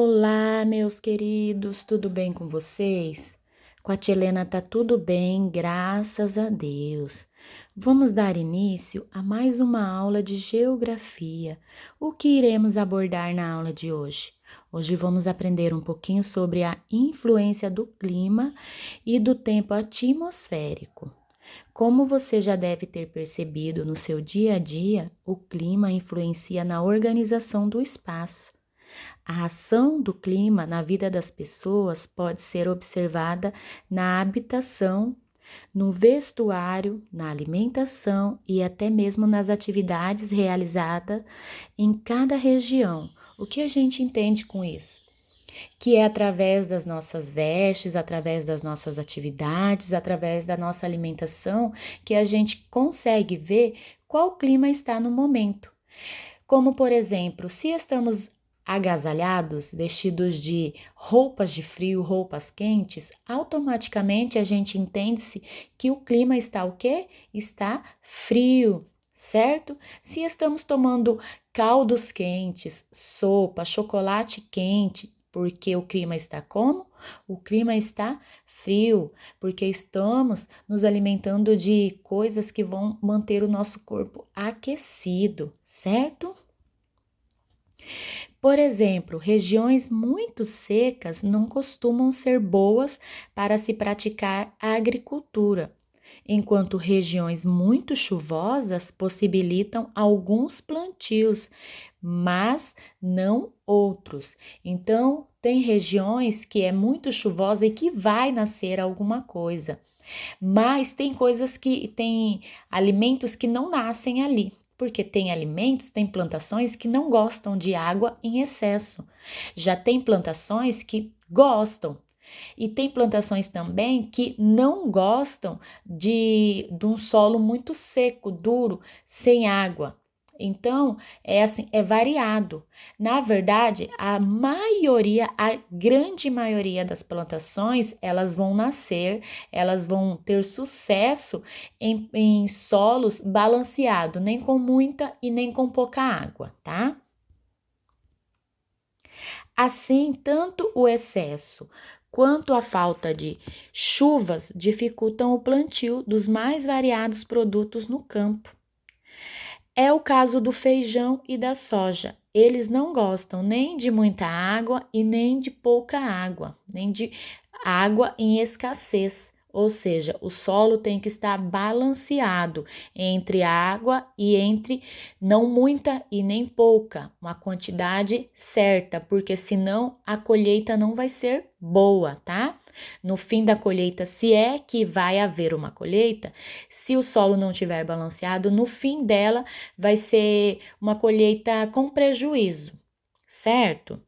Olá, meus queridos, tudo bem com vocês? Com a tia Helena tá tudo bem, graças a Deus. Vamos dar início a mais uma aula de geografia. O que iremos abordar na aula de hoje? Hoje vamos aprender um pouquinho sobre a influência do clima e do tempo atmosférico. Como você já deve ter percebido no seu dia a dia, o clima influencia na organização do espaço. A ação do clima na vida das pessoas pode ser observada na habitação, no vestuário, na alimentação e até mesmo nas atividades realizadas em cada região. O que a gente entende com isso? Que é através das nossas vestes, através das nossas atividades, através da nossa alimentação, que a gente consegue ver qual clima está no momento. Como, por exemplo, se estamos agasalhados, vestidos de roupas de frio, roupas quentes, automaticamente a gente entende-se que o clima está o quê? Está frio, certo? Se estamos tomando caldos quentes, sopa, chocolate quente, porque o clima está como? O clima está frio, porque estamos nos alimentando de coisas que vão manter o nosso corpo aquecido, certo? Por exemplo, regiões muito secas não costumam ser boas para se praticar a agricultura, enquanto regiões muito chuvosas possibilitam alguns plantios, mas não outros. Então, tem regiões que é muito chuvosa e que vai nascer alguma coisa, mas tem tem alimentos que não nascem ali. Porque tem alimentos, tem plantações que não gostam de água em excesso. Já tem plantações que gostam. E tem plantações também que não gostam de um solo muito seco, duro, sem água. Então, é assim, é variado. Na verdade, a grande maioria das plantações, elas vão nascer, elas vão ter sucesso em solos balanceados, nem com muita e nem com pouca água, tá? Assim, tanto o excesso quanto a falta de chuvas dificultam o plantio dos mais variados produtos no campo. É o caso do feijão e da soja. Eles não gostam nem de muita água e nem de pouca água, nem de água em escassez. Ou seja, o solo tem que estar balanceado entre água e entre não muita e nem pouca, uma quantidade certa, porque senão a colheita não vai ser boa, tá? No fim da colheita, se é que vai haver uma colheita, se o solo não estiver balanceado, no fim dela vai ser uma colheita com prejuízo, certo?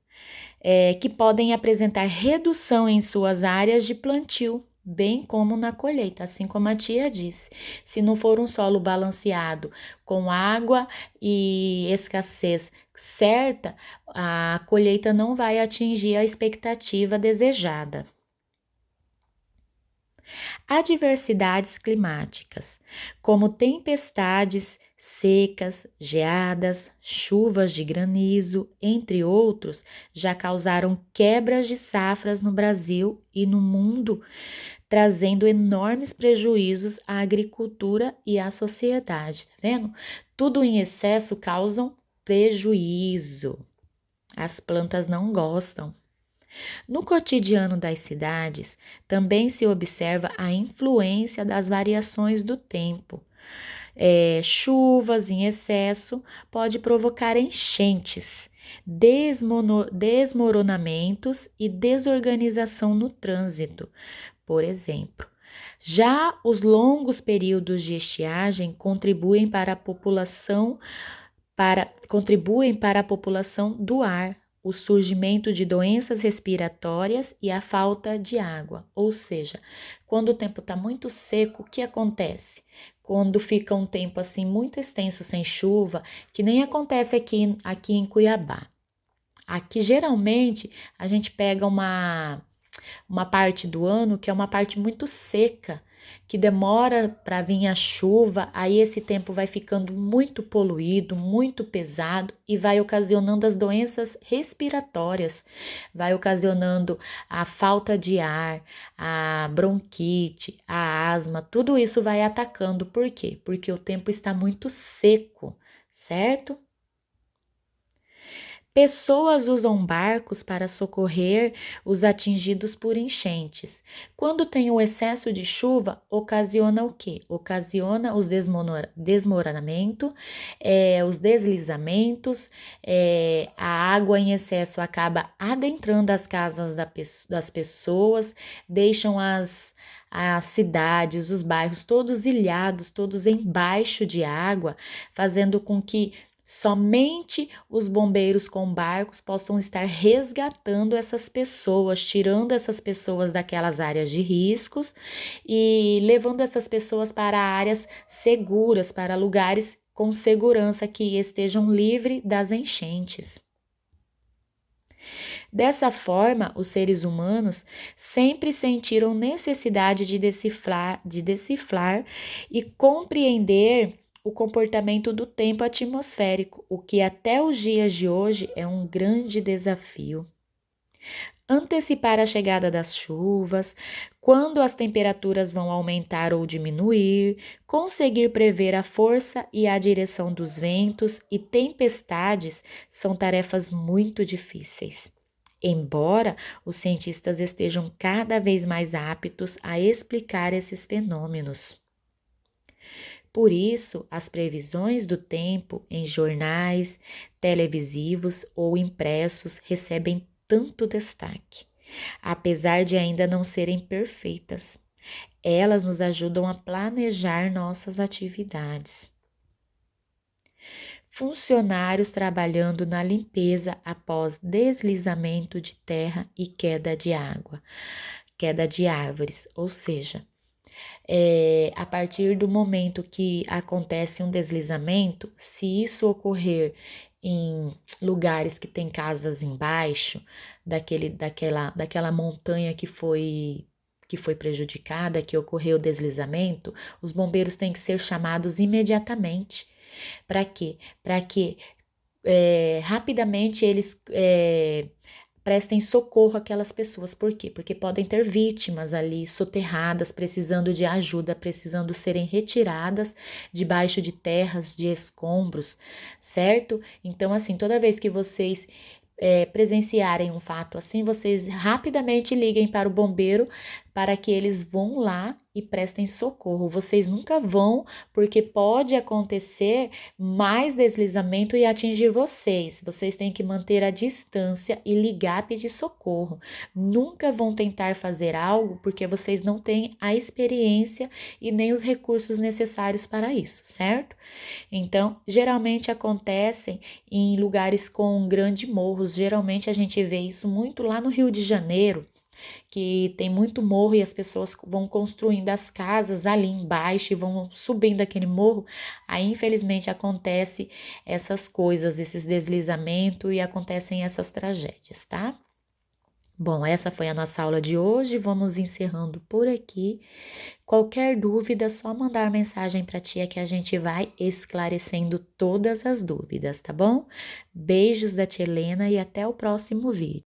Que podem apresentar redução em suas áreas de plantio, bem como na colheita, assim como a tia disse. Se não for um solo balanceado com água e escassez certa, a colheita não vai atingir a expectativa desejada. Adversidades climáticas, como tempestades, secas, geadas, chuvas de granizo, entre outros, já causaram quebras de safras no Brasil e no mundo, trazendo enormes prejuízos à agricultura e à sociedade, tá vendo? Tudo em excesso causam prejuízo. As plantas não gostam. No cotidiano das cidades, também se observa a influência das variações do tempo. Chuvas em excesso pode provocar enchentes, desmoronamentos e desorganização no trânsito, por exemplo. Já os longos períodos de estiagem contribuem para a população do ar, o surgimento de doenças respiratórias e a falta de água. Ou seja, quando o tempo está muito seco, o que acontece? Quando fica um tempo assim muito extenso sem chuva, que nem acontece aqui em Cuiabá. Aqui geralmente a gente pega uma parte do ano que é uma parte muito seca. que demora para vir a chuva, aí esse tempo vai ficando muito poluído, muito pesado e vai ocasionando as doenças respiratórias, vai ocasionando a falta de ar, a bronquite, a asma, tudo isso vai atacando. Por quê? Porque o tempo está muito seco, certo? Pessoas usam barcos para socorrer os atingidos por enchentes. Quando tem o excesso de chuva, ocasiona o quê? Ocasiona os desmoronamento, os deslizamentos, a água em excesso acaba adentrando as casas das pessoas, deixam as cidades, os bairros todos ilhados, todos embaixo de água, fazendo com que somente os bombeiros com barcos possam estar resgatando essas pessoas, tirando essas pessoas daquelas áreas de riscos e levando essas pessoas para áreas seguras, para lugares com segurança que estejam livres das enchentes. Dessa forma, os seres humanos sempre sentiram necessidade de decifrar e compreender o comportamento do tempo atmosférico, o que até os dias de hoje é um grande desafio. Antecipar a chegada das chuvas, quando as temperaturas vão aumentar ou diminuir, conseguir prever a força e a direção dos ventos e tempestades são tarefas muito difíceis. Embora os cientistas estejam cada vez mais aptos a explicar esses fenômenos. Por isso, as previsões do tempo em jornais, televisivos ou impressos recebem tanto destaque, apesar de ainda não serem perfeitas. Elas nos ajudam a planejar nossas atividades. Funcionários trabalhando na limpeza após deslizamento de terra e queda de água, queda de árvores, ou seja, a partir do momento que acontece um deslizamento, se isso ocorrer em lugares que tem casas embaixo, daquela montanha que foi prejudicada, que ocorreu o deslizamento, os bombeiros têm que ser chamados imediatamente. Para quê? Para que rapidamente eles prestem socorro àquelas pessoas. Por quê? Porque podem ter vítimas ali soterradas, precisando de ajuda, precisando serem retiradas debaixo de terras, de escombros, certo? Então, assim, toda vez que vocês presenciarem um fato assim, vocês rapidamente liguem para o bombeiro para que eles vão lá e prestem socorro. Vocês nunca vão, porque pode acontecer mais deslizamento e atingir vocês. Vocês têm que manter a distância e ligar, pedir socorro. Nunca vão tentar fazer algo porque vocês não têm a experiência e nem os recursos necessários para isso, certo? Então, geralmente acontecem em lugares com grandes morros. Geralmente a gente vê isso muito lá no Rio de Janeiro, que tem muito morro e as pessoas vão construindo as casas ali embaixo e vão subindo aquele morro. Aí, infelizmente, acontece essas coisas, esses deslizamentos e acontecem essas tragédias, tá? Bom, essa foi a nossa aula de hoje. Vamos encerrando por aqui. Qualquer dúvida, é só mandar mensagem para a tia que a gente vai esclarecendo todas as dúvidas, tá bom? Beijos da tia Helena e até o próximo vídeo.